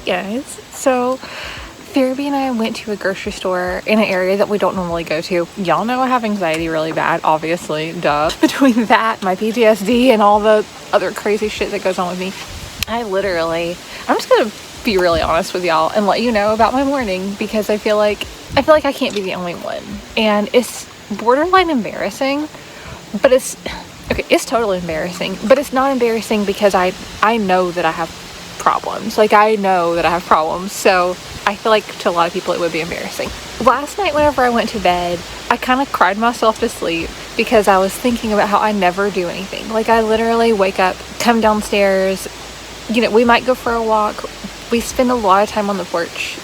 guys, so Therapy and I went to a grocery store in an area that we don't normally go to. Y'all know I have anxiety really bad, obviously, duh. Between that, my PTSD, and all the other crazy shit that goes on with me, I'm just gonna be really honest with y'all and let you know about my morning, because I feel like I can't be the only one. And it's borderline embarrassing, but it's totally embarrassing, but it's not embarrassing because I know that I have problems. Like, I know that I have problems, so I feel like to a lot of people it would be embarrassing. Last night whenever I went to bed, I kind of cried myself to sleep because I was thinking about how I never do anything. Like, I literally wake up, come downstairs, we might go for a walk, we spend a lot of time on the porch,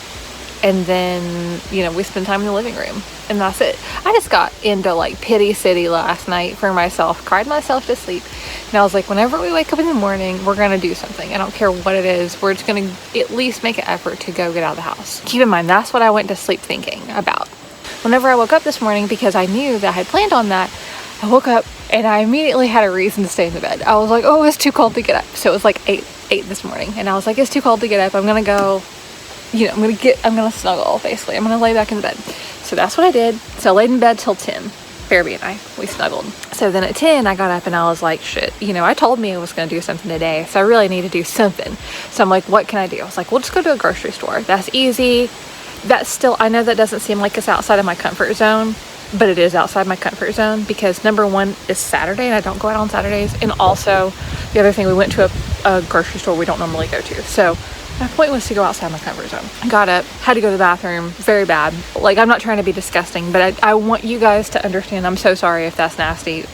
and then, we spend time in the living room, and that's it. I just got into like pity city last night for myself, cried myself to sleep, and I was like, whenever we wake up in the morning, we're gonna do something. I don't care what it is, we're just gonna at least make an effort to go get out of the house. Keep in mind, that's what I went to sleep thinking about. Whenever I woke up this morning, because I knew that I had planned on that, I woke up and I immediately had a reason to stay in the bed. I was like, oh, it's too cold to get up. So it was like 8 this morning, and I was like, it's too cold to get up, I'm gonna go, I'm gonna snuggle, basically. I'm gonna lay back in bed. So that's what I did. So I laid in bed till 10. Fairby and I, we snuggled. So then at 10, I got up and I was like, shit, I told me I was gonna do something today, so I really need to do something. So I'm like, what can I do? I was like, we'll just go to a grocery store. That's easy. That's still, I know that doesn't seem like it's outside of my comfort zone, but it is outside my comfort zone, because number one, it's Saturday and I don't go out on Saturdays. And also the other thing, we went to a grocery store we don't normally go to. So my point was to go outside my comfort zone. I got up, had to go to the bathroom, very bad. Like, I'm not trying to be disgusting, but I want you guys to understand. I'm so sorry if that's nasty,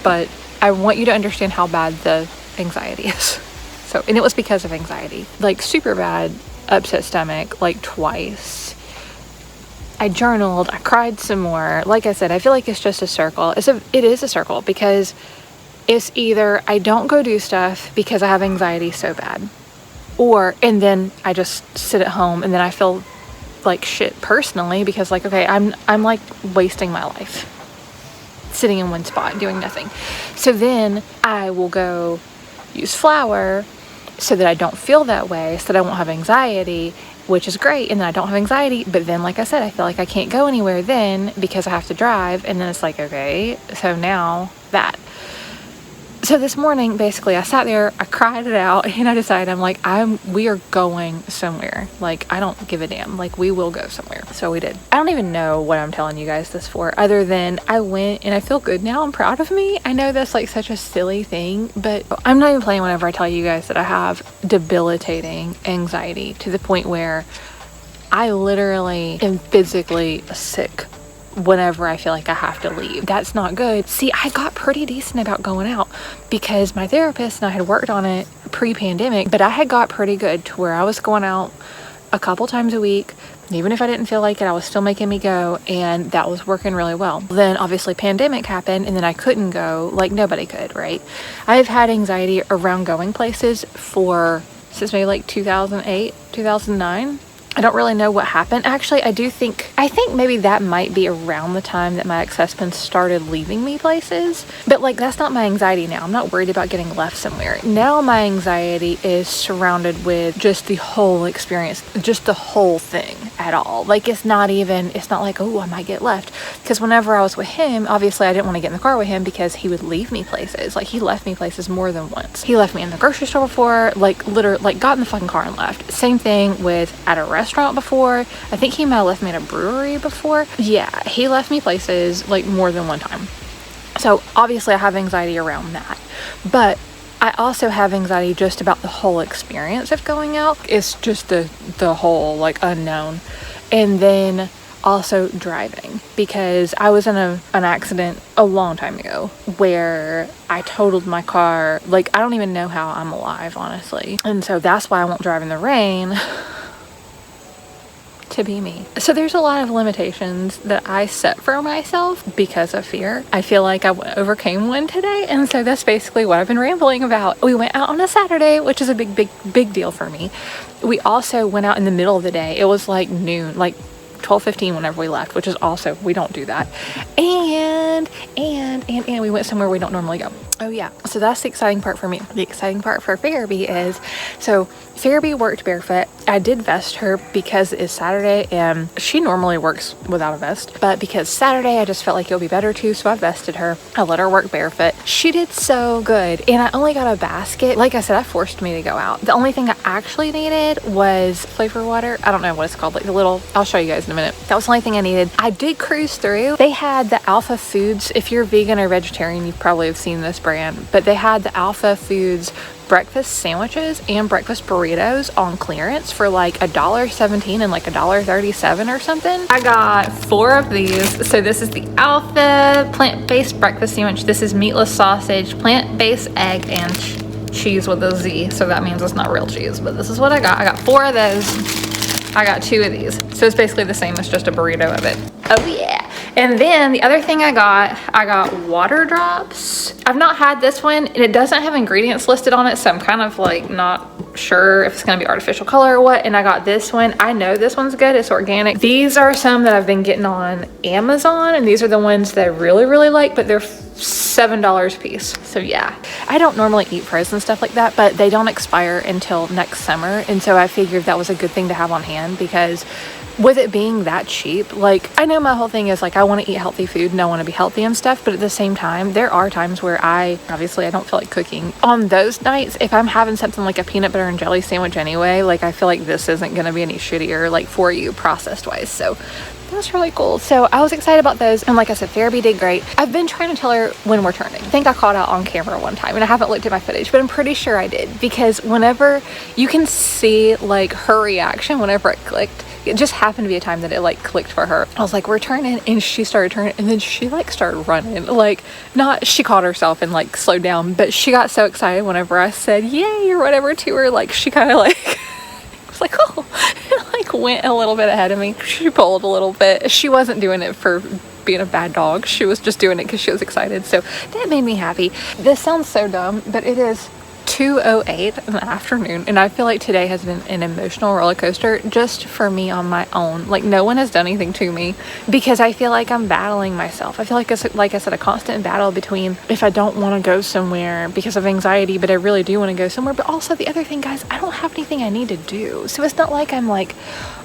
but I want you to understand how bad the anxiety is. So, and it was because of anxiety, like super bad, upset stomach, like twice. I journaled, I cried some more. Like I said, I feel like it's just a circle. It is a circle, because it's either I don't go do stuff because I have anxiety so bad, and then I just sit at home and then I feel like shit personally, because like, okay, I'm like wasting my life sitting in one spot doing nothing. So then I will go use flour so that I don't feel that way, so that I won't have anxiety, which is great. And then I don't have anxiety, but then, like I said, I feel like I can't go anywhere then because I have to drive. And then it's like, okay, so now that. So this morning, basically, I sat there, I cried it out, and I decided, I'm like, we are going somewhere. Like, I don't give a damn. Like, we will go somewhere. So we did. I don't even know what I'm telling you guys this for, other than I went and I feel good now. I'm proud of me. I know that's like such a silly thing, but I'm not even playing whenever I tell you guys that I have debilitating anxiety to the point where I literally am physically sick whenever I feel like I have to leave. That's not good. See, I got pretty decent about going out because my therapist and I had worked on it pre-pandemic, but I had got pretty good to where I was going out a couple times a week. Even if I didn't feel like it, I was still making me go, and that was working really well. Then obviously pandemic happened, and then I couldn't go, like nobody could, right? I've had anxiety around going places since maybe like 2008, 2009. I don't really know what happened. Actually, I think maybe that might be around the time that my ex-husband started leaving me places. But like, that's not my anxiety now. I'm not worried about getting left somewhere. Now my anxiety is surrounded with just the whole experience, just the whole thing at all. Like, it's not like, oh, I might get left. Because whenever I was with him, obviously I didn't want to get in the car with him because he would leave me places. Like, he left me places more than once. He left me in the grocery store before, like literally, like got in the fucking car and left. Same thing with at a restaurant before. I think he might have left me at a brewery before. Yeah, he left me places like more than one time. So obviously I have anxiety around that, but I also have anxiety just about the whole experience of going out. It's just the whole like unknown. And then also driving, because I was in an accident a long time ago where I totaled my car. Like, I don't even know how I'm alive, honestly. And so that's why I won't drive in the rain. To be me. So there's a lot of limitations that I set for myself because of fear. I feel like I overcame one today, and so that's basically what I've been rambling about. We went out on a Saturday, which is a big deal for me. We also went out in the middle of the day. It was like noon, like 12:15 whenever we left, which is also, we don't do that. And we went somewhere we don't normally go. Oh yeah, so that's the exciting part for me. The exciting part for Fairby is, so Fairby worked barefoot. I did vest her because it's Saturday and she normally works without a vest, but because Saturday I just felt like it'll be better too, so I vested her. I let her work barefoot. She did so good, and I only got a basket. Like I said, that forced me to go out. The only thing I actually needed was flavor water. I don't know what it's called, like the little, I'll show you guys in a minute. That was the only thing I needed. I did cruise through. They had the Alpha Foods. If you're vegan or vegetarian, you probably have seen this brand, but they had the Alpha Foods breakfast sandwiches and breakfast burritos on clearance for like $1.17 and like $1.37 or something. I got 4 of these. So this is the Alpha plant-based breakfast sandwich. This is meatless sausage, plant-based egg, and cheese with a Z. So that means it's not real cheese, but this is what I got. I got 4 of those. I got 2 of these. So it's basically the same as just a burrito of it. Oh yeah. And then the other thing I got water drops. I've not had this one, and it doesn't have ingredients listed on it, so I'm kind of like not sure if it's gonna be artificial color or what. And I got this one. I know this one's good. It's organic. These are some that I've been getting on Amazon, and these are the ones that I really, really like, but they're $7 a piece. So yeah, I don't normally eat frozen stuff like that, but they don't expire until next summer, and so I figured that was a good thing to have on hand, because with it being that cheap, like, I know my whole thing is like I want to eat healthy food and I want to be healthy and stuff, but at the same time there are times where I don't feel like cooking. On those nights, if I'm having something like a peanut butter and jelly sandwich anyway, like I feel like this isn't going to be any shittier like for you processed wise. So that's really cool. So I was excited about those, and like I said, Fairby did great. I've been trying to tell her when we're turning. I think I caught out on camera one time, and I haven't looked at my footage, but I'm pretty sure I did, because whenever you can see like her reaction whenever it clicked, it just happened to be a time that it like clicked for her. I was like, we're turning, and she started turning, and then she like started running. Like, not, she caught herself and like slowed down, but she got so excited whenever I said yay or whatever to her. Like, she kind of like was like, oh, and like went a little bit ahead of me. She pulled a little bit. She wasn't doing it for being a bad dog. She was just doing it because she was excited. So that made me happy. This sounds so dumb, but it is 2:08 in the afternoon, and I feel like today has been an emotional roller coaster just for me on my own. Like, no one has done anything to me, because I feel like I'm battling myself. I feel like it's, like I said, a constant battle between if I don't want to go somewhere because of anxiety, but I really do want to go somewhere. But also the other thing, guys, I don't have anything I need to do. So it's not like I'm like,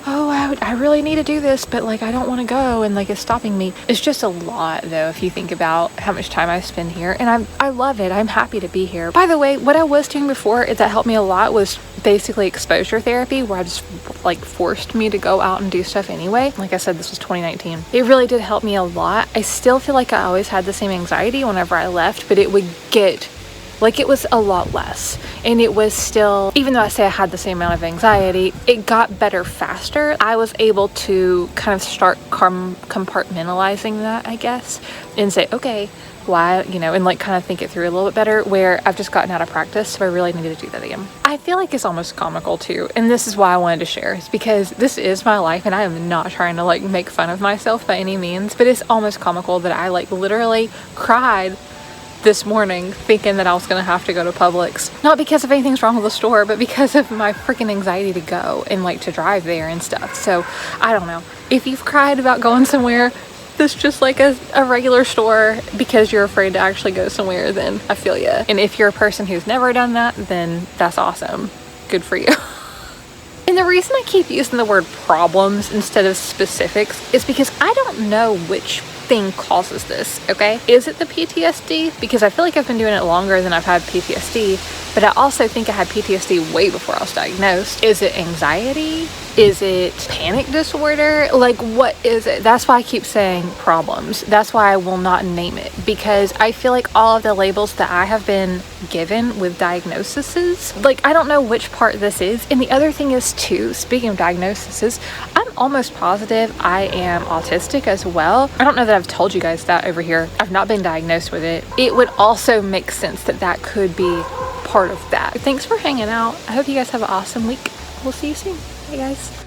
oh, I really need to do this, but like I don't want to go, and like it's stopping me. It's just a lot though if you think about how much time I spend here, and I love it. I'm happy to be here. By the way, what I was doing before that helped me a lot was basically exposure therapy, where I just like forced me to go out and do stuff anyway. Like I said, this was 2019. It really did help me a lot. I still feel like I always had the same anxiety whenever I left, but it would get like, it was a lot less, and it was still, even though I say I had the same amount of anxiety, it got better faster. I was able to kind of start compartmentalizing that, I guess, and say, okay, why, you know, and like kind of think it through a little bit better, where I've just gotten out of practice, so I really needed to do that again. I feel like it's almost comical too, and this is why I wanted to share, is because this is my life, and I am not trying to like make fun of myself by any means, but it's almost comical that I like literally cried this morning thinking that I was gonna have to go to Publix, not because of anything's wrong with the store, but because of my freaking anxiety to go and like to drive there and stuff. So I don't know, if you've cried about going somewhere that's just like a regular store because you're afraid to actually go somewhere, then I feel you. And if you're a person who's never done that, then that's awesome, good for you. And the reason I keep using the word problems instead of specifics is because I don't know which thing causes this, okay? Is it the PTSD? Because I feel like I've been doing it longer than I've had PTSD, but I also think I had PTSD way before I was diagnosed. Is it anxiety? Is it panic disorder? Like, what is it? That's why I keep saying problems. That's why I will not name it, because I feel like all of the labels that I have been given with diagnoses, like, I don't know which part this is. And the other thing is too, speaking of diagnoses, I'm almost positive I am autistic as well. I don't know that I've told you guys that over here. I've not been diagnosed with it. It would also make sense that that could be part of that. Thanks for hanging out. I hope you guys have an awesome week. We'll see you soon. Hey guys.